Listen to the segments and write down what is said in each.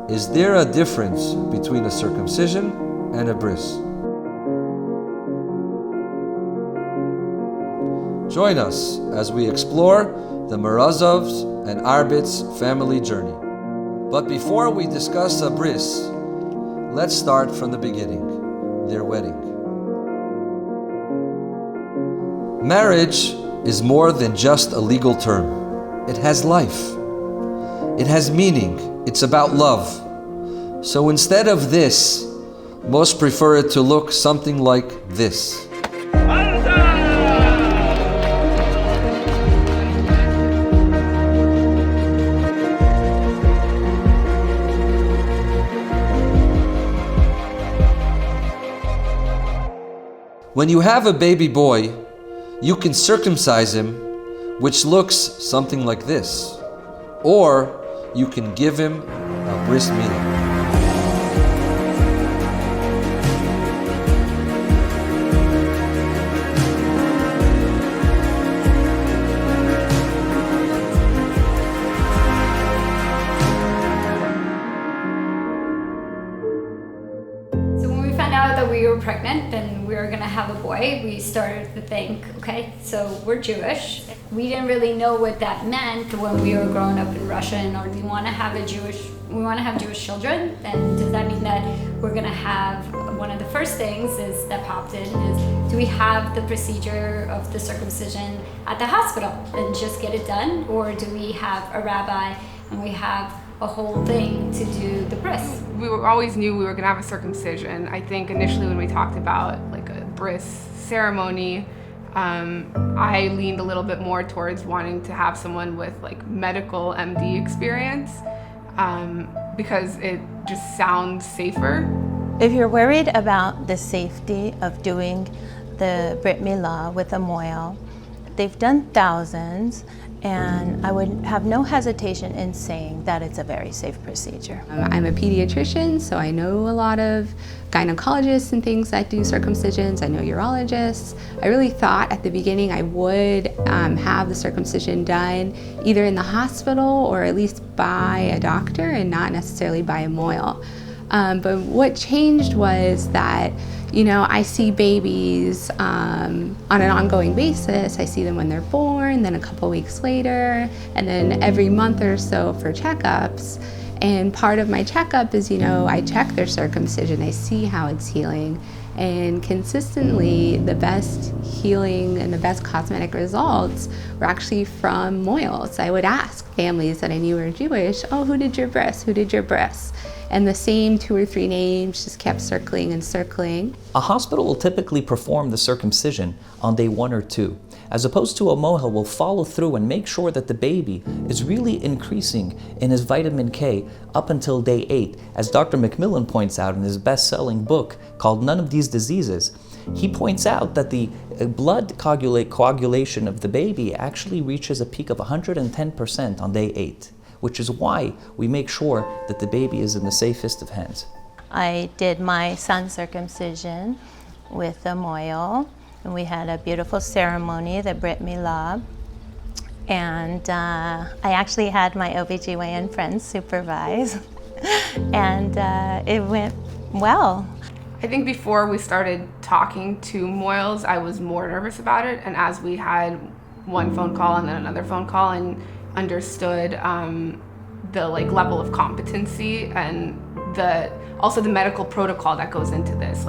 Is there a difference between a circumcision and a bris? Join us as we explore the Morozov's and Arbit's family journey. But before we discuss a bris, let's start from the beginning, their wedding. Marriage is more than just a legal term. It has life. It has meaning. It's about love. So instead of this, most prefer it to look something like this. When you have a baby boy, you can circumcise him, which looks something like this. Or you can give him a bris milah. So when we found out that we were pregnant and we were gonna have a boy, we started to think, okay, so we're Jewish. We didn't really know what that meant when we were growing up in Russia, and we want to have Jewish children. And does that mean that we're gonna have, one of the first things that popped in is, do we have the procedure of the circumcision at the hospital and just get it done? Or do we have a rabbi and we have a whole thing to do the bris? We always knew we were gonna have a circumcision. I think initially when we talked about like a bris ceremony, I leaned a little bit more towards wanting to have someone with like medical MD experience because it just sounds safer. If you're worried about the safety of doing the Brit Milah with a Mohel, they've done thousands, and I would have no hesitation in saying that it's a very safe procedure. I'm a pediatrician, so I know a lot of gynecologists and things that do circumcisions. I know urologists. I really thought at the beginning I would have the circumcision done either in the hospital or at least by a doctor and not necessarily by a Mohel. But what changed was that, I see babies on an ongoing basis. I see them when they're born, then a couple weeks later, and then every month or so for checkups. And part of my checkup is, I check their circumcision. I see how it's healing. And consistently, the best healing and the best cosmetic results were actually from Mohels. I would ask families that I knew were Jewish, oh, who did your bris? Who did your bris? And the same 2 or 3 names just kept circling and circling. A hospital will typically perform the circumcision on day 1 or 2, as opposed to a Mohel will follow through and make sure that the baby is really increasing in his vitamin K up until day 8. As Dr. Macmillan points out in his best-selling book called None of These Diseases, he points out that the blood coagulation of the baby actually reaches a peak of 110% on day 8. Which is why we make sure that the baby is in the safest of hands. I did my son's circumcision with a Mohel, and we had a beautiful ceremony, the Brit Milah. And I actually had my OBGYN friends supervise, and it went well. I think before we started talking to Mohels, I was more nervous about it. And as we had one phone call and then another phone call and understood the level of competency and also the medical protocol that goes into this,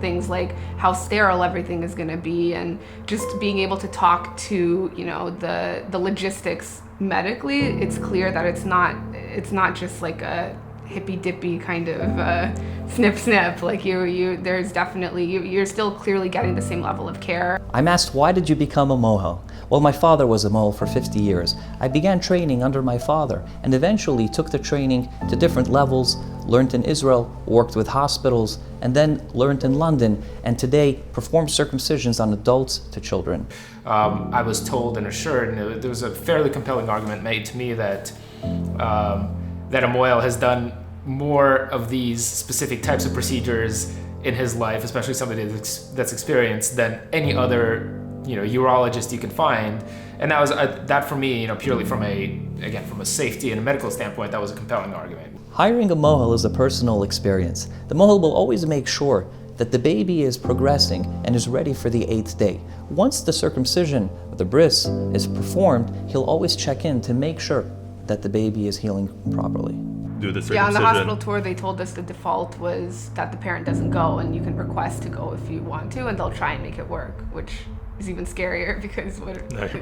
things like how sterile everything is going to be, and just being able to talk to the logistics medically. It's clear that it's not just like a hippy dippy kind of snip snip. There's definitely you're still clearly getting the same level of care. I'm asked, why did you become a Mohel? Well, my father was a Mohel for 50 years. I began training under my father and eventually took the training to different levels, learned in Israel, worked with hospitals, and then learned in London, and today perform circumcisions on adults to children. I was told and assured, and there was a fairly compelling argument made to me that a Mohel has done more of these specific types of procedures in his life, especially somebody that's experienced, than any other urologist you can find. And that was that for me, purely from a safety and a medical standpoint, that was a compelling argument. Hiring a Mohel is a personal experience. The Mohel will always make sure that the baby is progressing and is ready for the 8th day. Once the circumcision, the Bris, is performed, he'll always check in to make sure that the baby is healing properly. Do the circumcision. Yeah, on the hospital tour, they told us the default was that the parent doesn't go, and you can request to go if you want to, and they'll try and make it work, which is even scarier because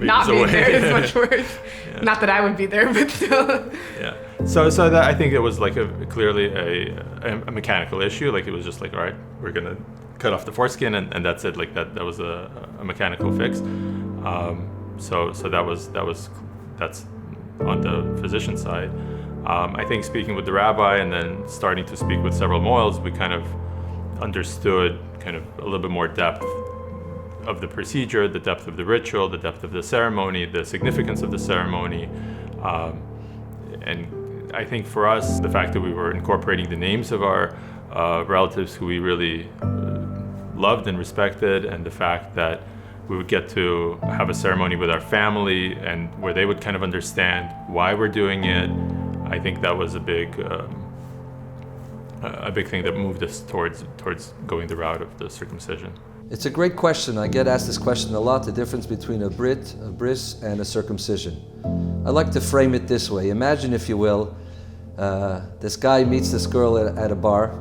not being there is much worse. Yeah. Not that I would be there, but still. Yeah. So that, I think it was like clearly a mechanical issue. Like it was just like, all right, we're gonna cut off the foreskin and that's it. Like that was a mechanical fix. So that's on the physician side. I think speaking with the rabbi and then starting to speak with several Mohels, we kind of understood kind of a little bit more depth of the procedure, the depth of the ritual, the depth of the ceremony, the significance of the ceremony. And I think for us, the fact that we were incorporating the names of our relatives who we really loved and respected, and the fact that we would get to have a ceremony with our family and where they would kind of understand why we're doing it, I think that was a big thing that moved us towards going the route of the circumcision. It's a great question. I get asked this question a lot, the difference between a Brit, a Bris, and a circumcision. I like to frame it this way. Imagine, if you will, this guy meets this girl at a bar,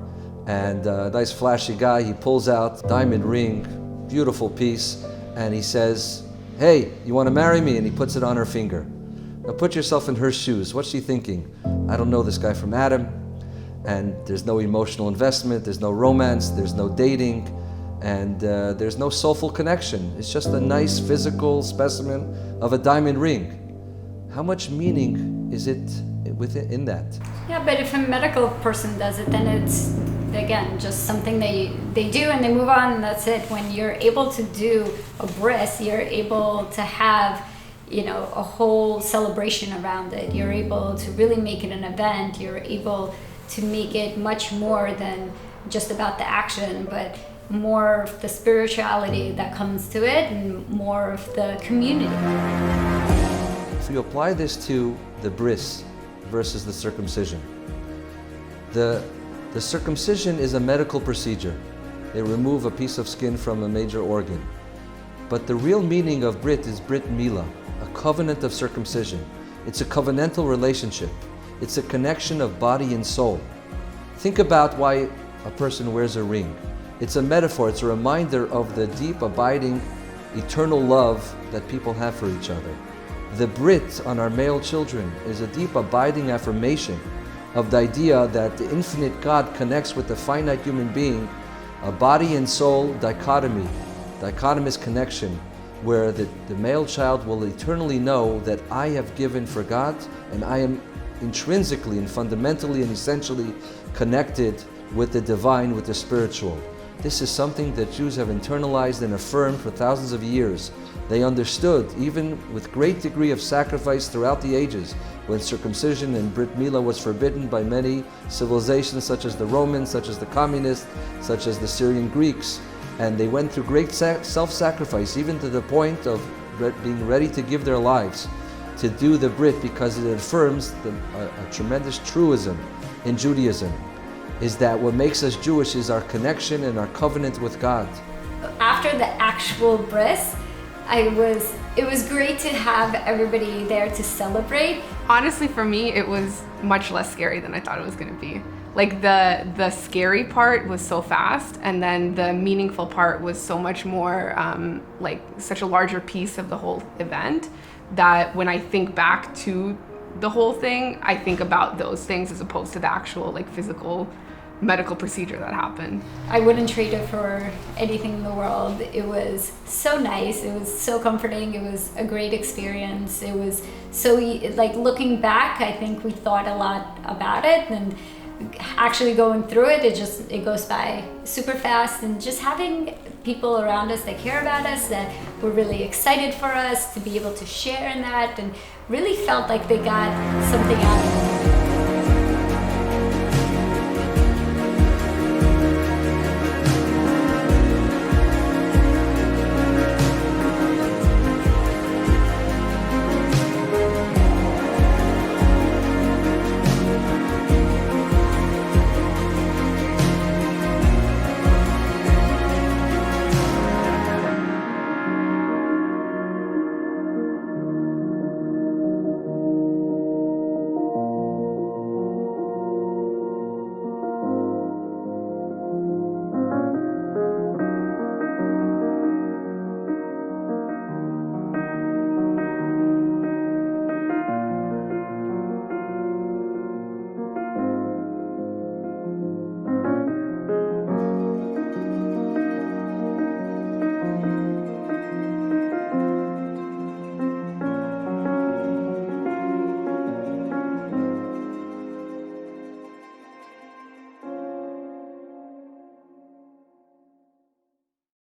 and a nice flashy guy, he pulls out diamond ring, beautiful piece, and he says, "Hey, you want to marry me?" And he puts it on her finger. Now put yourself in her shoes. What's she thinking? I don't know this guy from Adam, and there's no emotional investment, there's no romance, there's no dating, and there's no soulful connection. It's just a nice physical specimen of a diamond ring. How much meaning is it in that? Yeah, but if a medical person does it, then it's, again, just something they do and they move on and that's it. When you're able to do a bris, you're able to have, a whole celebration around it. You're able to really make it an event. You're able to make it much more than just about the action, but more of the spirituality that comes to it and more of the community. If you apply this to the bris versus the circumcision, the circumcision is a medical procedure. They remove a piece of skin from a major organ. But the real meaning of Brit is Brit Milah, a covenant of circumcision. It's a covenantal relationship. It's a connection of body and soul. Think about why a person wears a ring. It's a metaphor, it's a reminder of the deep, abiding, eternal love that people have for each other. The Brit on our male children is a deep, abiding affirmation of the idea that the infinite God connects with the finite human being, a body and soul dichotomous connection, where the male child will eternally know that I have given for God and I am intrinsically and fundamentally and essentially connected with the divine, with the spiritual. This is something that Jews have internalized and affirmed for thousands of years. They understood, even with great degree of sacrifice throughout the ages, when circumcision and Brit Milah was forbidden by many civilizations such as the Romans, such as the communists, such as the Syrian Greeks. And they went through great self-sacrifice, even to the point of being ready to give their lives to do the Brit, because it affirms a tremendous truism in Judaism, is that what makes us Jewish is our connection and our covenant with God. After the actual bris, it was great to have everybody there to celebrate. Honestly, for me, it was much less scary than I thought it was going to be. Like the scary part was so fast, and then the meaningful part was so much more like such a larger piece of the whole event, that when I think back to the whole thing, I think about those things as opposed to the actual like physical medical procedure that happened. I wouldn't trade it for anything in the world. It was so nice. It was so comforting. It was a great experience. It was so, like, looking back, I think we thought a lot about it, and actually going through it, it goes by super fast, and just having people around us that care about us, that were really excited for us to be able to share in that, and really felt like they got something out of it.